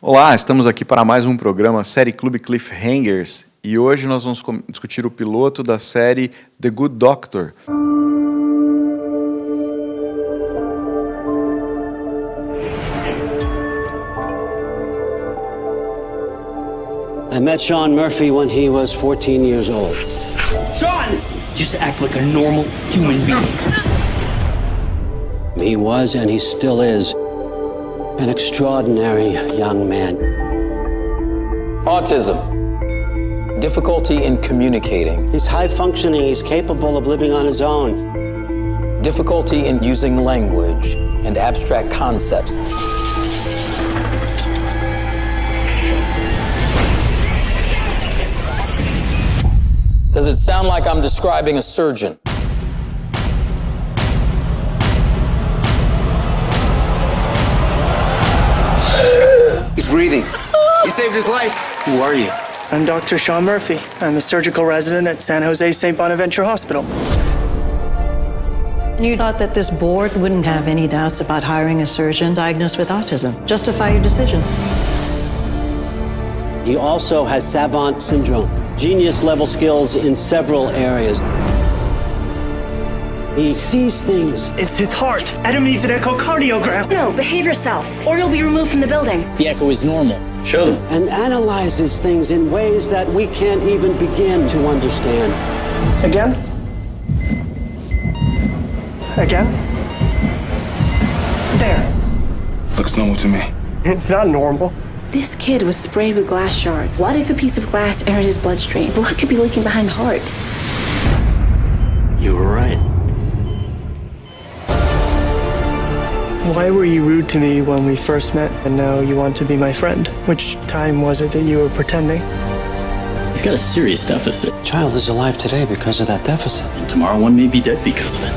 Olá, estamos aqui para mais um programa Série Clube Cliffhangers e hoje nós vamos discutir o piloto da série The Good Doctor. I met Sean Murphy when he was 14 years old. Sean! Just act like a normal human being. He was, and he still is, an extraordinary young man. Autism. Difficulty in communicating. He's high functioning, he's capable of living on his own. Difficulty in using language and abstract concepts. Does it sound like I'm describing a surgeon? He's breathing. He saved his life. Who are you? I'm Dr. Sean Murphy. I'm a surgical resident at San Jose St. Bonaventure Hospital. You thought that this board wouldn't have any doubts about hiring a surgeon diagnosed with autism. Justify your decision. He also has savant syndrome, genius-level skills in several areas. He sees things. It's his heart. Adam needs an echocardiogram. No, behave yourself, or you'll be removed from the building. The echo is normal. Show them. And analyzes things in ways that we can't even begin to understand. Again? Again? There. Looks normal to me. It's not normal. This kid was sprayed with glass shards. What if a piece of glass entered his bloodstream? Blood could be leaking behind the heart. You were right. Why were you rude to me when we first met and now you want to be my friend? Which time was it that you were pretending? He's got a serious deficit. The child is alive today because of that deficit. And tomorrow one may be dead because of it.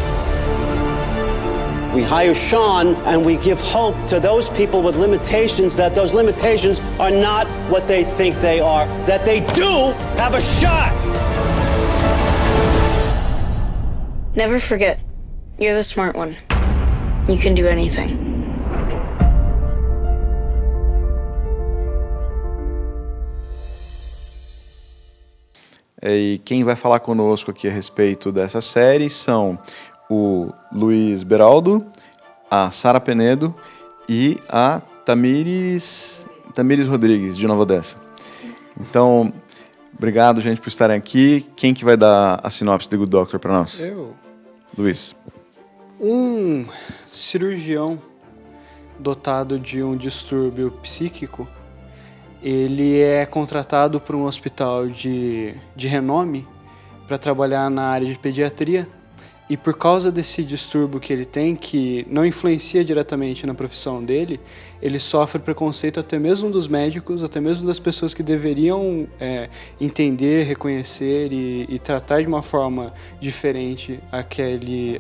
We hire Sean and we give hope to those people with limitations, that those limitations are not what they think they are, that they do have a shot. Never forget, you're the smart one. You can do anything. E quem vai falar conosco aqui a respeito dessa série são o Luiz Beraldo, a Sara Penedo e a Tamires Rodrigues, de Nova Odessa. Então, obrigado, gente, por estarem aqui. Quem que vai dar a sinopse de Good Doctor para nós? Eu. Luiz. Um cirurgião dotado de um distúrbio psíquico, ele é contratado por um hospital de renome para trabalhar na área de pediatria. E por causa desse distúrbio que ele tem, que não influencia diretamente na profissão dele, ele sofre preconceito até mesmo dos médicos, até mesmo das pessoas que deveriam entender, reconhecer e tratar de uma forma diferente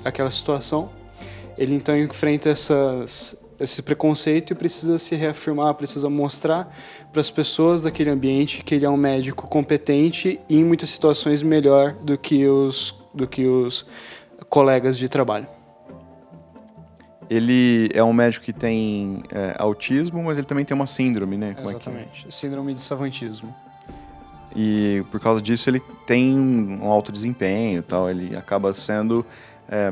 aquela situação. Ele então enfrenta esse preconceito e precisa se reafirmar, precisa mostrar para as pessoas daquele ambiente que ele é um médico competente e em muitas situações melhor do que os colegas de trabalho. Ele é um médico que tem autismo, mas ele também tem uma síndrome, né? Exatamente, síndrome de savantismo. E por causa disso ele tem um alto desempenho e tal, ele acaba sendo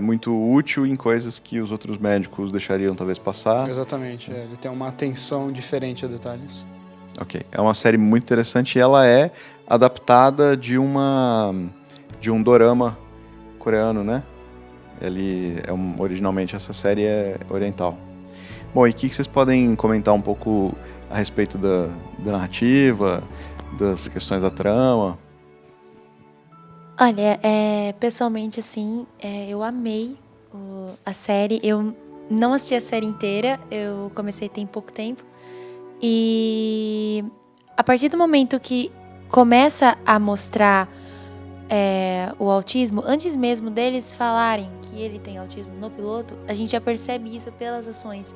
muito útil em coisas que os outros médicos deixariam talvez passar. Exatamente, ele tem uma atenção diferente a detalhes. Ok, é uma série muito interessante e ela é adaptada de um dorama coreano, né? Originalmente essa série é oriental. Bom, e o que vocês podem comentar um pouco a respeito da narrativa, das questões da trama? Olha, pessoalmente, assim, eu amei a série. Eu não assisti a série inteira, eu comecei tem pouco tempo. E a partir do momento que começa a mostrar o autismo, antes mesmo deles falarem que ele tem autismo no piloto, a gente já percebe isso pelas ações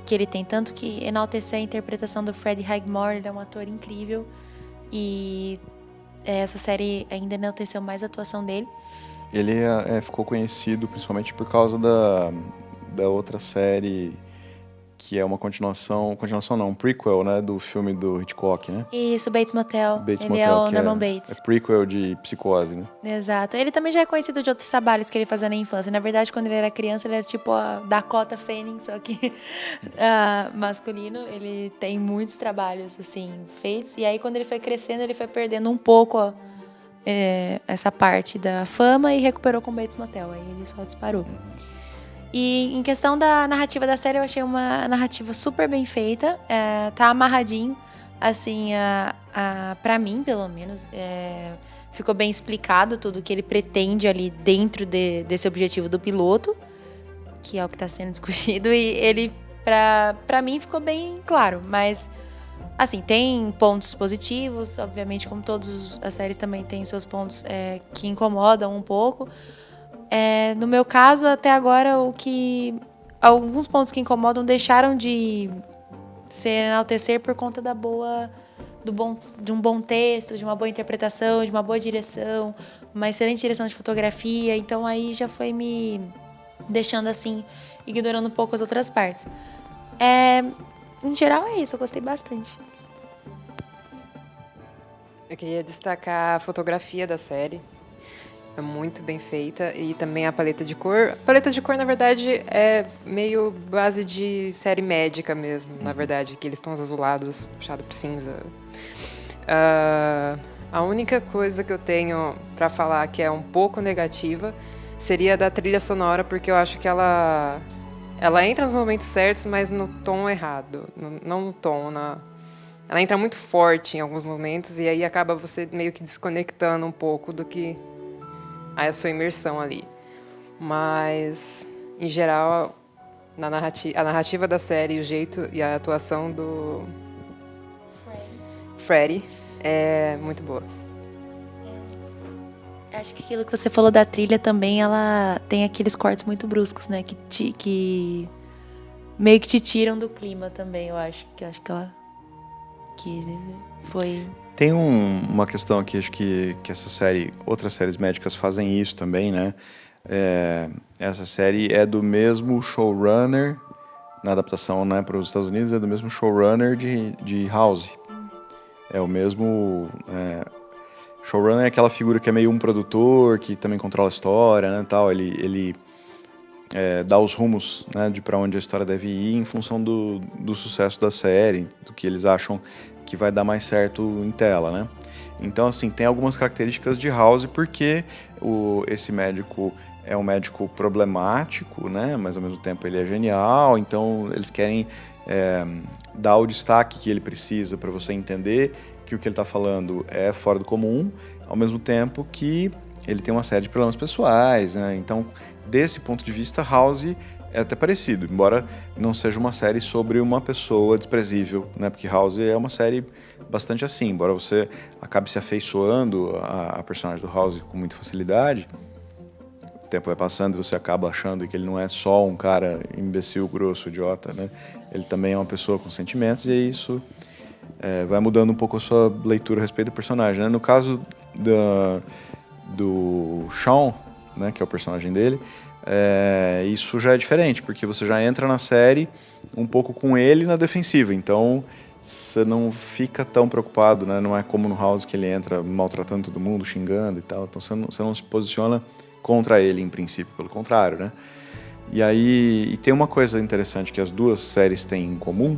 que ele tem. Tanto que enaltecer a interpretação do Freddie Highmore, ele é um ator incrível. E essa série ainda enalteceu mais a atuação dele. Ele ficou conhecido principalmente por causa da outra série que é uma continuação não, um prequel, né, do filme do Hitchcock, né? Isso, Bates Motel. Bates Ele Motel, é o que Norman Bates. É prequel de Psicose, né? Exato. Ele também já é conhecido de outros trabalhos que ele fazia na infância. Na verdade, quando ele era criança, ele era tipo a Dakota Fanning, só que masculino. Ele tem muitos trabalhos, assim, feitos. E aí, quando ele foi crescendo, ele foi perdendo um pouco essa parte da fama e recuperou com Bates Motel. Aí ele só disparou. E em questão da narrativa da série, eu achei uma narrativa super bem feita. Tá amarradinho, assim, pra mim, pelo menos. Ficou bem explicado tudo que ele pretende ali dentro desse objetivo do piloto, que é o que está sendo discutido. E ele, pra mim, ficou bem claro. Mas, assim, tem pontos positivos. Obviamente, como todas as séries também tem seus pontos que incomodam um pouco. No meu caso, até agora, alguns pontos que incomodam deixaram de se enaltecer por conta de um bom texto, de uma boa interpretação, de uma boa direção, uma excelente direção de fotografia. Então aí já foi me deixando assim, ignorando um pouco as outras partes. Em geral é isso, eu gostei bastante. Eu queria destacar a fotografia da série. É muito bem feita. E também a paleta de cor. A paleta de cor, na verdade, é meio base de série médica mesmo, na verdade. Aqueles tons azulados, puxado pro cinza. A única coisa que eu tenho pra falar que é um pouco negativa seria da trilha sonora, porque eu acho que ela entra nos momentos certos, mas no tom errado. Não no tom, ela entra muito forte em alguns momentos e aí acaba você meio que desconectando um pouco do que a sua imersão ali. Mas, em geral, a narrativa da série, o jeito e a atuação do Freddy é muito boa. Acho que aquilo que você falou da trilha também, ela tem aqueles cortes muito bruscos, né? Que meio que te tiram do clima também, eu acho. Que ela quis foi... Tem uma questão aqui, acho que essa série, outras séries médicas fazem isso também, né? Essa série é do mesmo showrunner, na adaptação, né, para os Estados Unidos, é do mesmo showrunner de House. É o mesmo... showrunner é aquela figura que é meio um produtor, que também controla a história, né, tal. Ele dá os rumos, né, de para onde a história deve ir em função do sucesso da série, do que eles acham que vai dar mais certo em tela, né? Então, assim, tem algumas características de House, porque esse médico é um médico problemático, né? Mas ao mesmo tempo ele é genial, então eles querem dar o destaque que ele precisa para você entender que o que ele está falando é fora do comum, ao mesmo tempo que ele tem uma série de problemas pessoais, né? Então, desse ponto de vista, House é até parecido, embora não seja uma série sobre uma pessoa desprezível, né? Porque House é uma série bastante assim, embora você acabe se afeiçoando a personagem do House com muita facilidade, o tempo vai passando e você acaba achando que ele não é só um cara imbecil, grosso, idiota, né? Ele também é uma pessoa com sentimentos e isso vai mudando um pouco a sua leitura a respeito do personagem, né? No caso do Sean, né, que é o personagem dele, isso já é diferente, porque você já entra na série um pouco com ele na defensiva, então você não fica tão preocupado, né? Não é como no House que ele entra maltratando todo mundo, xingando e tal, então você não se posiciona contra ele em princípio, pelo contrário, né? E tem uma coisa interessante que as duas séries têm em comum,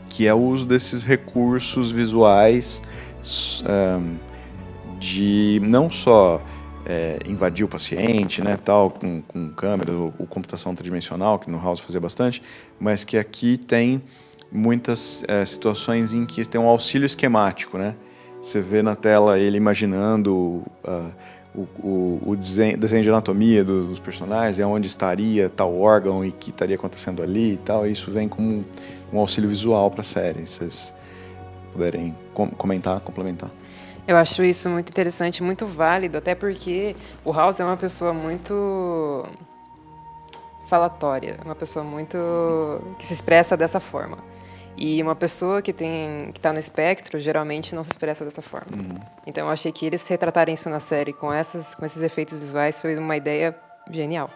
que é o uso desses recursos visuais de não só invadir o paciente, né, tal, com câmeras ou computação tridimensional, que no House fazia bastante, mas que aqui tem muitas situações em que tem um auxílio esquemático, né? Você vê na tela ele imaginando o desenho de anatomia dos personagens, onde estaria tal órgão e que estaria acontecendo ali e tal, e isso vem como um auxílio visual para a série. Se vocês puderem comentar, complementar. Eu acho isso muito interessante, muito válido, até porque o House é uma pessoa muito falatória, uma pessoa muito que se expressa dessa forma. E uma pessoa que está no espectro geralmente não se expressa dessa forma. Então eu achei que eles retratarem isso na série com esses efeitos visuais foi uma ideia genial.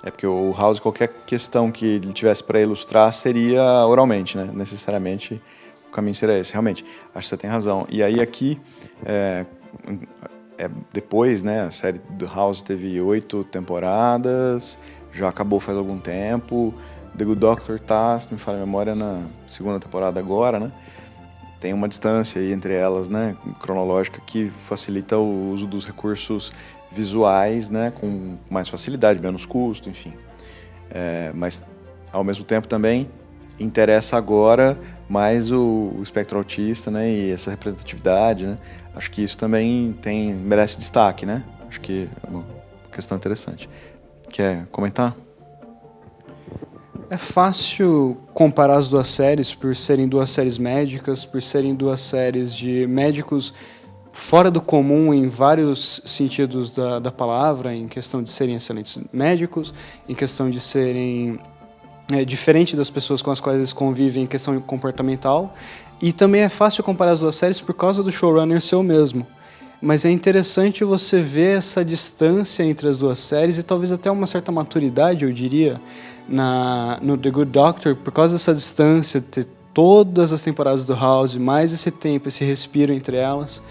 É porque o House, qualquer questão que ele tivesse para ilustrar seria oralmente, né? Necessariamente o caminho seria esse, realmente. Acho que você tem razão. E aí aqui, depois, né, a série do House teve 8 temporadas, já acabou faz algum tempo. The Good Doctor tá, se não me falha a memória, na 2ª temporada agora, né? Tem uma distância aí entre elas, né, cronológica, que facilita o uso dos recursos visuais, né, com mais facilidade, menos custo, enfim. Mas, ao mesmo tempo, também interessa agora mais o espectro autista, né, e essa representatividade, né? Acho que isso também merece destaque, né? Acho que é uma questão interessante. Quer comentar? É fácil comparar as duas séries por serem 2 séries médicas, por serem 2 séries de médicos fora do comum em vários sentidos da palavra, em questão de serem excelentes médicos, em questão de serem diferentes das pessoas com as quais eles convivem em questão comportamental. E também é fácil comparar as 2 séries por causa do showrunner ser o mesmo. Mas é interessante você ver essa distância entre as 2 séries e talvez até uma certa maturidade, eu diria, no The Good Doctor, por causa dessa distância, ter todas as temporadas do House, mais esse tempo, esse respiro entre elas.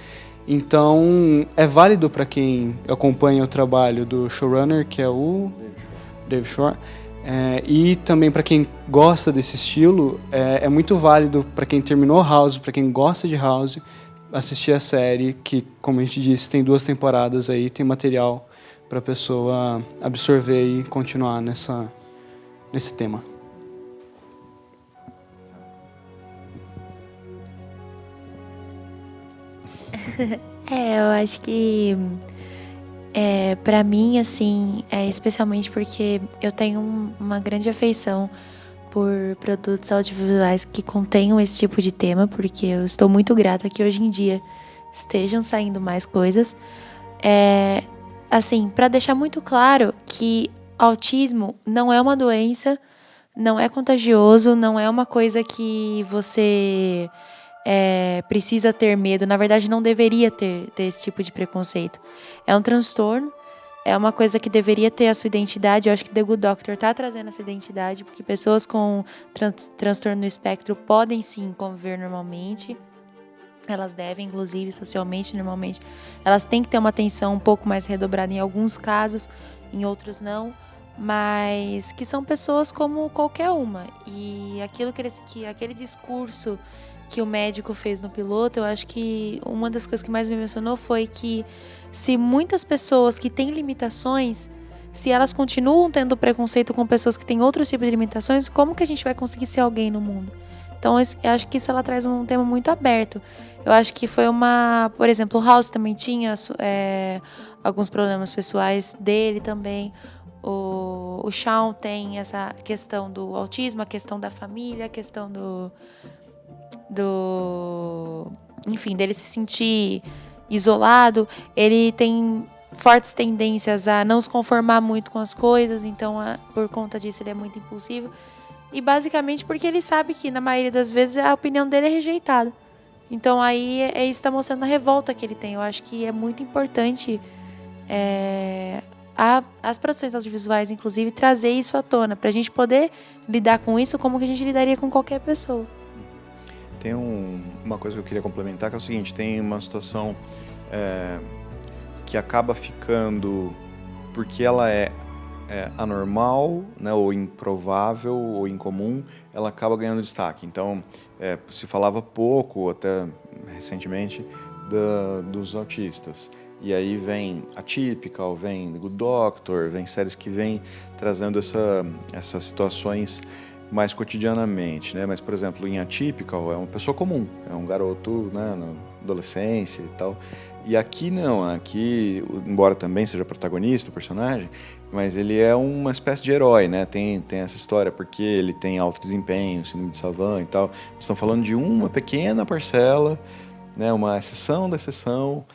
Então, é válido para quem acompanha o trabalho do showrunner, que é o Dave Shore, e também para quem gosta desse estilo, é muito válido para quem terminou House, para quem gosta de House, assistir a série, que, como a gente disse, tem 2 temporadas aí, tem material para a pessoa absorver e continuar nesse tema. Eu acho que para mim, assim, especialmente porque eu tenho uma grande afeição por produtos audiovisuais que contenham esse tipo de tema, porque eu estou muito grata que hoje em dia estejam saindo mais coisas. Assim, para deixar muito claro que autismo não é uma doença, não é contagioso, não é uma coisa que você precisa ter medo. Na verdade, não deveria ter esse tipo de preconceito. É um transtorno, é uma coisa que deveria ter a sua identidade. Eu acho que The Good Doctor está trazendo essa identidade, porque pessoas com transtorno no espectro podem sim conviver normalmente. Elas devem, inclusive, socialmente, normalmente. Elas têm que ter uma atenção um pouco mais redobrada em alguns casos, em outros não. Mas que são pessoas como qualquer uma. E aquele discurso que o médico fez no piloto, eu acho que uma das coisas que mais me emocionou foi que se muitas pessoas que têm limitações, se elas continuam tendo preconceito com pessoas que têm outros tipos de limitações, como que a gente vai conseguir ser alguém no mundo? Então, eu acho que isso ela traz um tema muito aberto. Eu acho que foi por exemplo, o House também tinha alguns problemas pessoais dele também. O Shawn tem essa questão do autismo, a questão da família, a questão enfim, dele se sentir isolado. Ele tem fortes tendências a não se conformar muito com as coisas, então por conta disso ele é muito impulsivo. E basicamente porque ele sabe que na maioria das vezes a opinião dele é rejeitada. Então aí isso está mostrando a revolta que ele tem. Eu acho que é muito importante as produções audiovisuais, inclusive, trazer isso à tona, para a gente poder lidar com isso como que a gente lidaria com qualquer pessoa. Tem uma coisa que eu queria complementar, que é o seguinte: tem uma situação que acaba ficando, porque ela é anormal, né, ou improvável, ou incomum, ela acaba ganhando destaque. Então, se falava pouco, até recentemente, dos autistas. E aí vem Atypical, vem The Good Doctor, vem séries que vêm trazendo essas situações mais cotidianamente, né? Mas, por exemplo, em Atypical é uma pessoa comum, é um garoto, né, na adolescência e tal. E aqui não, aqui, embora também seja protagonista, o personagem, mas ele é uma espécie de herói, né? Tem essa história, porque ele tem alto desempenho, síndrome de Savant e tal. Estamos falando de uma pequena parcela, né, uma exceção da exceção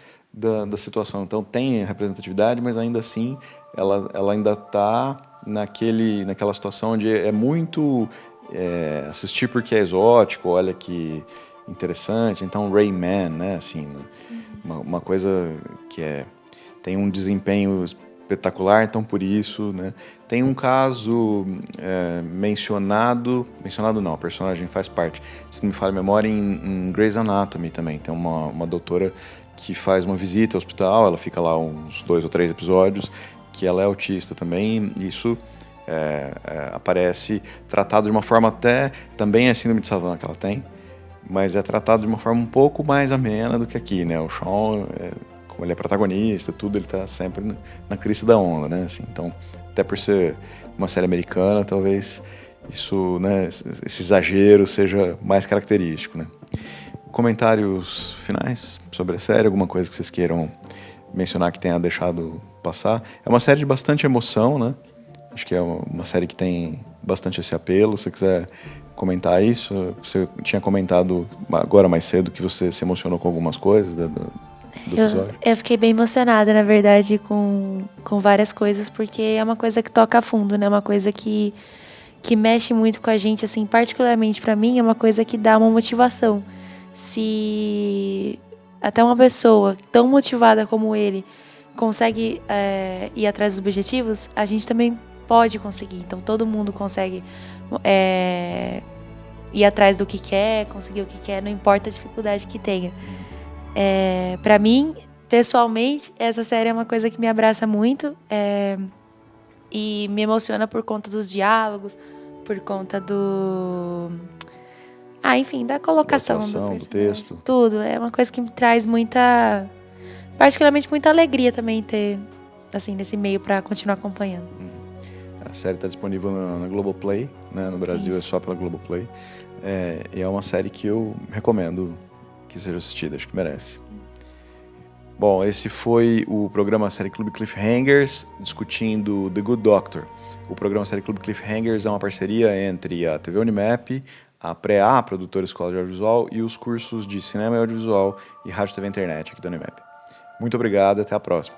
da situação. Então tem representatividade, mas ainda assim ela ainda está naquela situação onde é muito assistir porque é exótico, olha que interessante. Então Rayman, né, assim, uma coisa que tem um desempenho espetacular, então por isso, né? Tem um caso mencionado não, a personagem faz parte, se não me falha a memória, em Grey's Anatomy também. Tem uma doutora que faz uma visita ao hospital, ela fica lá uns 2 ou 3 episódios, que ela é autista também. Isso aparece tratado de uma forma até, também é síndrome de Savant que ela tem, mas é tratado de uma forma um pouco mais amena do que aqui, né? O Sean, como ele é protagonista, tudo, ele tá sempre na crista da onda, né? Assim, então, até por ser uma série americana, talvez isso, né, esse exagero seja mais característico, né? Comentários finais sobre a série, alguma coisa que vocês queiram mencionar que tenha deixado passar? É uma série de bastante emoção, né? Acho que é uma série que tem bastante esse apelo. Se você quiser comentar isso, você tinha comentado agora mais cedo que você se emocionou com algumas coisas do episódio. Eu fiquei bem emocionada, na verdade, com várias coisas, porque é uma coisa que toca a fundo, né? Uma coisa que mexe muito com a gente, assim, particularmente pra mim, é uma coisa que dá uma motivação. Se até uma pessoa tão motivada como ele consegue ir atrás dos objetivos, a gente também pode conseguir. Então, todo mundo consegue ir atrás do que quer, conseguir o que quer, não importa a dificuldade que tenha. Pra mim, pessoalmente, essa série é uma coisa que me abraça muito e me emociona por conta dos diálogos, por conta enfim, da colocação do texto. Tudo. É uma coisa que me traz particularmente muita alegria também ter, assim, nesse meio para continuar acompanhando. A série está disponível na Globoplay, né? No Brasil é só pela Globoplay. E é uma série que eu recomendo que seja assistida, acho que merece. Bom, esse foi o programa Série Clube Cliffhangers, discutindo The Good Doctor. O programa Série Clube Cliffhangers é uma parceria entre a TV Unimap, a PREA, a produtora Escola de Audiovisual, e os cursos de Cinema e Audiovisual e Rádio, TV e Internet aqui da Unimap. Muito obrigado e até a próxima.